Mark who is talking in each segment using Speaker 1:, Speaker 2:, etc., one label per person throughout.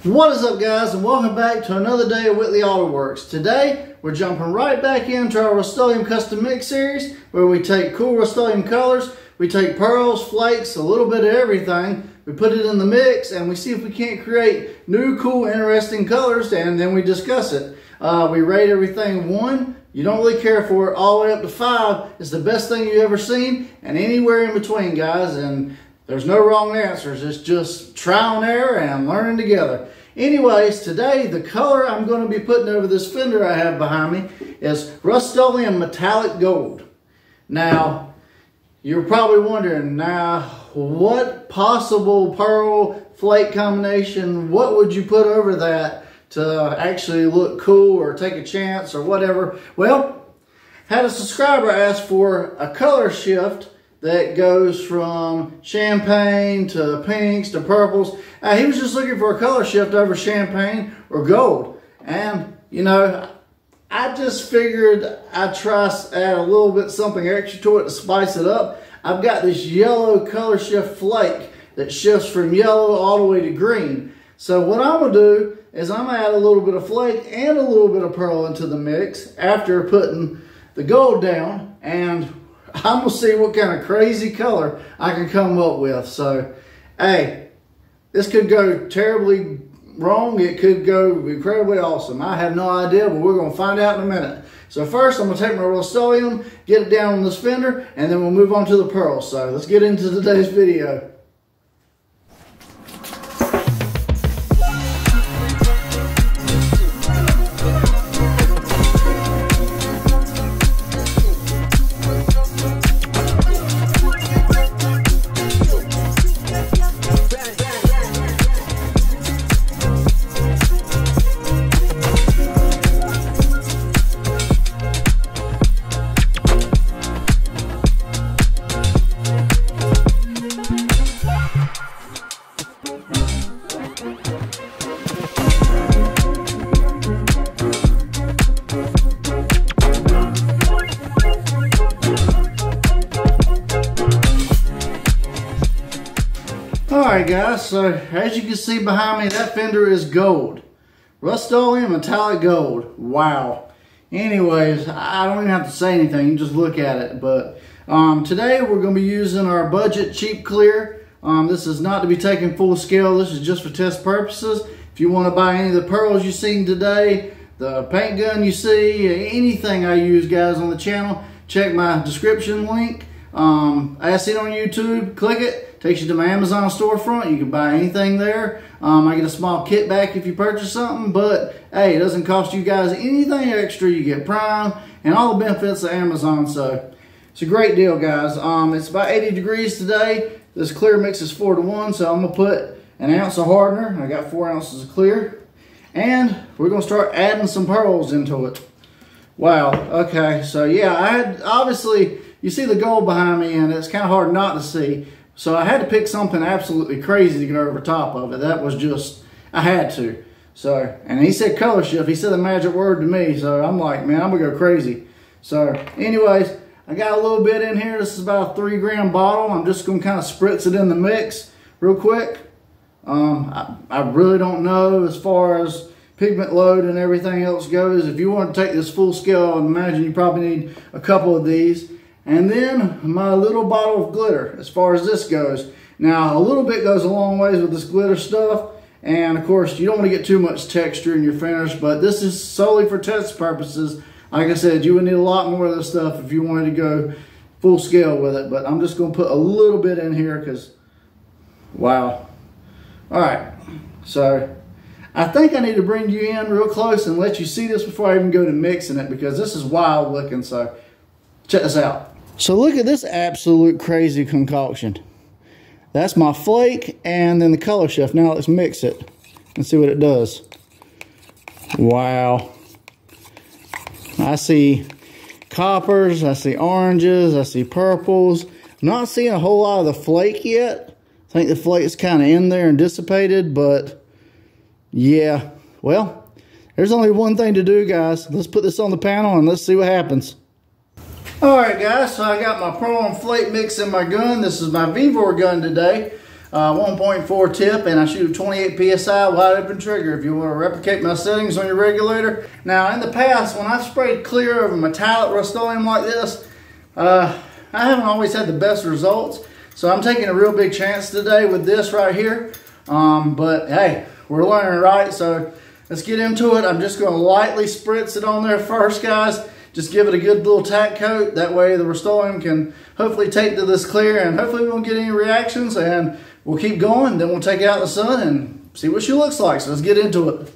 Speaker 1: What is up, guys, and welcome back to another day of Whitley Auto Works. Today we're jumping right back into our Rust-Oleum Custom Mix series, where we take cool Rust-Oleum colors, we take pearls, flakes, a little bit of everything, we put it in the mix, and we see if we can't create new, cool, interesting colors, and then we discuss it. We rate everything 1. You don't really care for it, all the way up to 5. It's the best thing you've ever seen, and anywhere in between, guys. And there's no wrong answers. It's just trial and error and learning together. Anyways, today the color I'm going to be putting over this fender I have behind me is Rust-Oleum Metallic Gold. Now, you're probably wondering, now, what possible pearl flake combination, what would you put over that to actually look cool or take a chance or whatever? Well, had a subscriber ask for a color shift that goes from champagne to pinks to purples. He was just looking for a color shift over champagne or gold. And, you know, I just figured I'd try add a little bit something extra to it to spice it up. I've got this yellow color shift flake that shifts from yellow all the way to green. So what I'm going to do is I'm going to add a little bit of flake and a little bit of pearl into the mix after putting the gold down, and I'm going to see what kind of crazy color I can come up with. So, hey, this could go terribly wrong. It could go incredibly awesome. I have no idea, but we're going to find out in a minute. So first, I'm going to take my Rust-Oleum, get it down on this fender, and then we'll move on to the pearl. So let's get into today's video. Alright guys, so as you can see behind me, that fender is gold. Rust-Oleum Metallic Gold. Wow. Anyways, I don't even have to say anything, you just look at it. But today we're going to be using our budget cheap clear. This is not to be taken full scale, this is just for test purposes. If you want to buy any of the pearls you've seen today, the paint gun you see, anything I use, guys, on the channel, check my description link. I see it on YouTube, click it. Takes you to my Amazon storefront. You can buy anything there. I get a small kickback if you purchase something, but hey, it doesn't cost you guys anything extra. You get Prime and all the benefits of Amazon, so it's a great deal, guys. It's about 80 degrees today. This clear mix is 4-to-1, so I'm gonna put an ounce of hardener. I got 4 ounces of clear, and we're gonna start adding some pearls into it. Wow. Okay, so yeah, I had obviously you see the gold behind me, and it's kind of hard not to see. So I had to pick something absolutely crazy to get over top of it. That was just, I had to. So, and he said color shift. He said the magic word to me. So I'm like, man, I'm going to go crazy. So anyways, I got a little bit in here. This is about a 3 gram bottle. I'm just going to kind of spritz it in the mix real quick. I really don't know as far as pigment load and everything else goes. If you want to take this full scale, I imagine you probably need a couple of these. And then my little bottle of glitter as far as this goes. Now, a little bit goes a long ways with this glitter stuff. And of course, you don't want to get too much texture in your finish, but this is solely for test purposes. Like I said, you would need a lot more of this stuff if you wanted to go full scale with it. But I'm just going to put a little bit in here because, wow. All right, so I think I need to bring you in real close and let you see this before I even go to mixing it, because this is wild looking. So check this out. So look at this absolute crazy concoction. That's my flake and then the color shift. Now let's mix it and see what it does. Wow. I see coppers, I see oranges, I see purples. I'm not seeing a whole lot of the flake yet. I think the flake is kind of in there and dissipated, but yeah. Well, there's only one thing to do, guys. Let's put this on the panel and let's see what happens. Alright guys, so I got my pearl and flake mix in my gun. This is my Vevor gun today. 1.4 tip, and I shoot a 28 psi wide open trigger if you want to replicate my settings on your regulator. Now in the past, when I've sprayed clear of a metallic Rust-Oleum like this, I haven't always had the best results. So I'm taking a real big chance today with this right here. But hey, we're learning, right? So let's get into it. I'm just going to lightly spritz it on there first, guys. Just give it a good little tack coat. That way the Rust-Oleum can hopefully take to this clear, and hopefully we won't get any reactions, and we'll keep going. Then we'll take it out in the sun and see what she looks like. So let's get into it.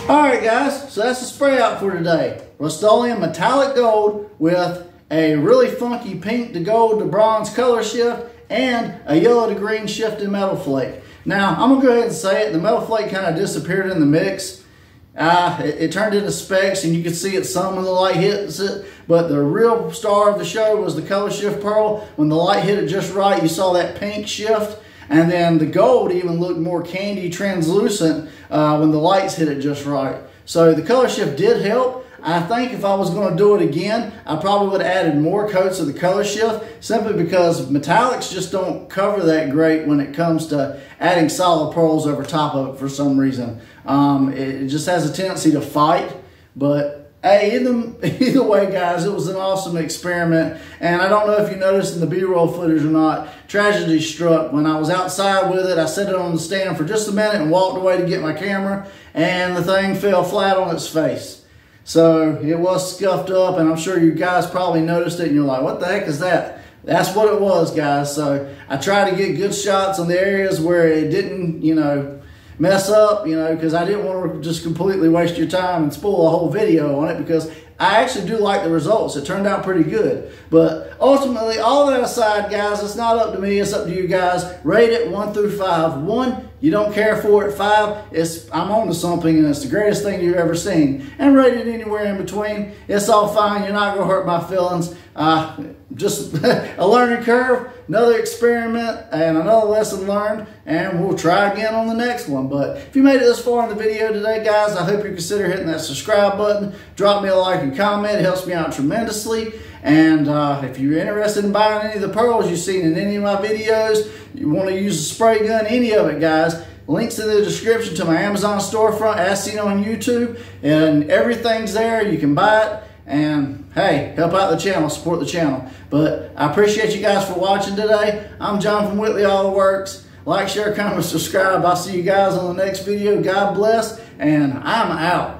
Speaker 1: Alright guys, so that's the spray out for today. Rust-Oleum metallic gold with a really funky pink to gold to bronze color shift and a yellow to green shift in metal flake. Now, I'm going to go ahead and say it. The metal flake kind of disappeared in the mix. It turned into specks, and you can see it some when the light hits it. But the real star of the show was the color shift pearl. When the light hit it just right, you saw that pink shift. And then the gold even looked more candy translucent when the lights hit it just right. So the color shift did help. I think if I was going to do it again, I probably would have added more coats of the color shift, simply because metallics just don't cover that great when it comes to adding solid pearls over top of it for some reason. It just has a tendency to fight. But hey, either way, guys, it was an awesome experiment. And I don't know if you noticed in the B-roll footage or not, tragedy struck. When I was outside with it, I set it on the stand for just a minute and walked away to get my camera, and the thing fell flat on its face. So it was scuffed up, and I'm sure you guys probably noticed it and you're like, what the heck is that? That's what it was, guys. So I tried to get good shots on the areas where it didn't, mess up, because I didn't want to just completely waste your time and spoil a whole video on it, because I actually do like the results. It turned out pretty good. But ultimately, all that aside, guys, it's not up to me. It's up to you guys. Rate it 1 through 5. 1, you don't care for it. 5, I'm on to something and it's the greatest thing you've ever seen. And rate it anywhere in between. It's all fine. You're not going to hurt my feelings. Just a learning curve, another experiment, and another lesson learned, and we'll try again on the next one. But if you made it this far in the video today, guys, I hope you consider hitting that subscribe button. Drop me a like and comment. It helps me out tremendously. And if you're interested in buying any of the pearls you've seen in any of my videos, you want to use a spray gun, any of it, guys, links in the description to my Amazon storefront as seen on YouTube, and everything's there. You can buy it. And hey, help out the channel, support the channel. But I appreciate you guys for watching today. I'm John from Whitley Auto Works. Like, share, comment, subscribe. I'll see you guys on the next video. God bless, and I'm out.